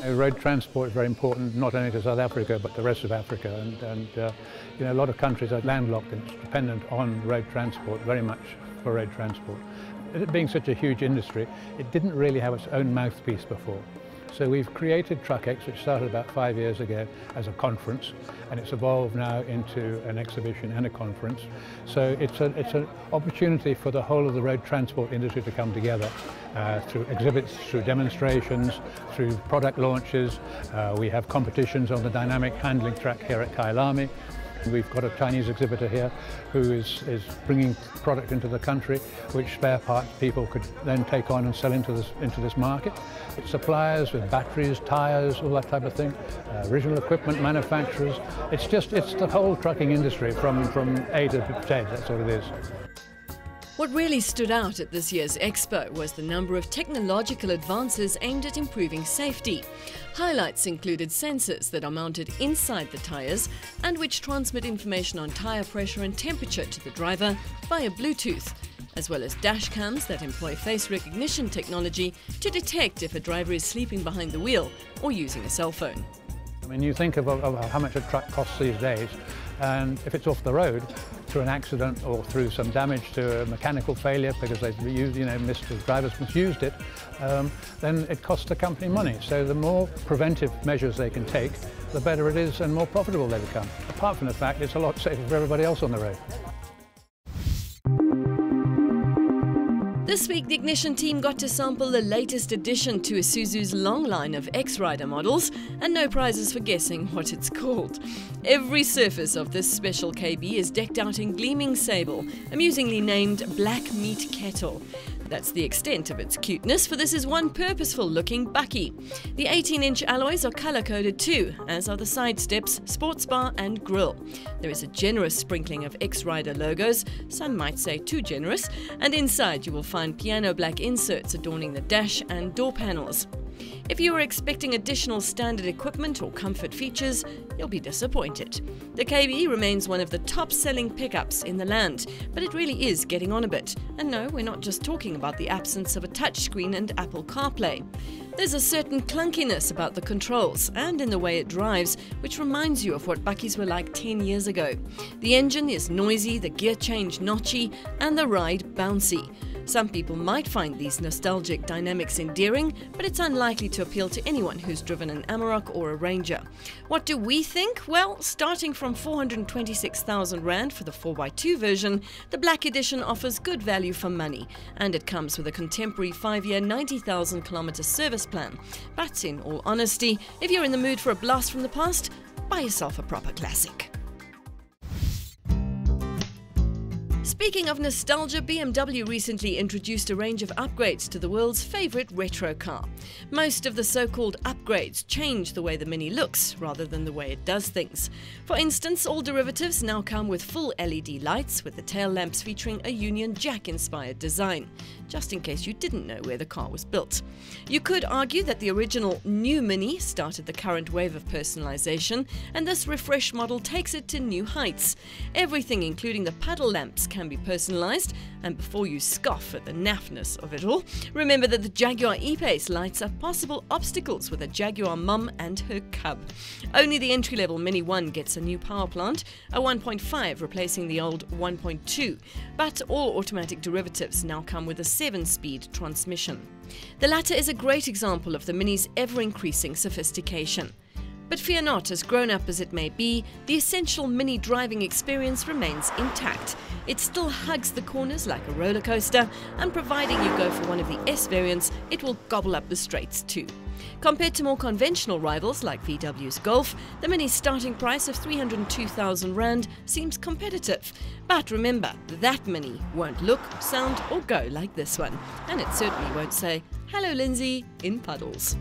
Road transport is very important, not only to South Africa but the rest of Africa, and you know, a lot of countries are landlocked and dependent on road transport, very much for road transport. It being such a huge industry, it didn't really have its own mouthpiece before. So we've created Truckex, which started about 5 years ago as a conference, and it's evolved now into an exhibition and a conference. So it's an opportunity for the whole of the road transport industry to come together through exhibits, through demonstrations, through product launches. We have competitions on the dynamic handling track here at Kyalami. We've got a Chinese exhibitor here who is bringing product into the country which spare parts people could then take on and sell into this market. It's suppliers with batteries, tyres, all that type of thing, original equipment manufacturers. It's the whole trucking industry from A to Z, that's what it is. What really stood out at this year's Expo was the number of technological advances aimed at improving safety. Highlights included sensors that are mounted inside the tyres and which transmit information on tyre pressure and temperature to the driver via Bluetooth, as well as dash cams that employ face recognition technology to detect if a driver is sleeping behind the wheel or using a cell phone. I mean, you think of how much a truck costs these days, and if it's off the road through an accident or through some damage to a mechanical failure because they've the drivers misused it, then it costs the company money. So the more preventive measures they can take, the better it is and more profitable they become. Apart from the fact it's a lot safer for everybody else on the road. This week, the Ignition team got to sample the latest addition to Isuzu's long line of X-Rider models, and no prizes for guessing what it's called. Every surface of this special KB is decked out in gleaming sable, amusingly named Black Meat Kettle. That's the extent of its cuteness, for this is one purposeful-looking bakkie. The 18-inch alloys are colour-coded too, as are the side steps, sports bar and grille. There is a generous sprinkling of X-Rider logos, some might say too generous, and inside you will find piano black inserts adorning the dash and door panels. If you were expecting additional standard equipment or comfort features, you'll be disappointed. The KB remains one of the top-selling pickups in the land, but it really is getting on a bit. And no, we're not just talking about the absence of a touchscreen and Apple CarPlay. There's a certain clunkiness about the controls and in the way it drives, which reminds you of what bakkies were like 10 years ago. The engine is noisy, the gear change notchy, and the ride bouncy. Some people might find these nostalgic dynamics endearing, but it's unlikely to appeal to anyone who's driven an Amarok or a Ranger. What do we think? Well, starting from 426,000 Rand for the 4x2 version, the Black Edition offers good value for money, and it comes with a contemporary 5-year 90,000 kilometer service plan. But in all honesty, if you're in the mood for a blast from the past, buy yourself a proper classic. Speaking of nostalgia, BMW recently introduced a range of upgrades to the world's favourite retro car. Most of the so-called upgrades change the way the Mini looks rather than the way it does things. For instance, all derivatives now come with full LED lights, with the tail lamps featuring a Union Jack-inspired design, just in case you didn't know where the car was built. You could argue that the original new Mini started the current wave of personalisation, and this refreshed model takes it to new heights. Everything, including the paddle lamps, can be personalised, and before you scoff at the naffness of it all, remember that the Jaguar E-Pace lights up possible obstacles with a Jaguar mum and her cub. Only the entry-level Mini 1 gets a new power plant, a 1.5 replacing the old 1.2, but all automatic derivatives now come with a 7-speed transmission. The latter is a great example of the Mini's ever-increasing sophistication. But fear not, as grown-up as it may be, the essential Mini driving experience remains intact. It still hugs the corners like a roller coaster, and providing you go for one of the S variants, it will gobble up the straights too. Compared to more conventional rivals like VW's Golf, the Mini's starting price of 302,000 Rand seems competitive. But remember, that Mini won't look, sound or go like this one. And it certainly won't say, "Hello Lindsay," in puddles.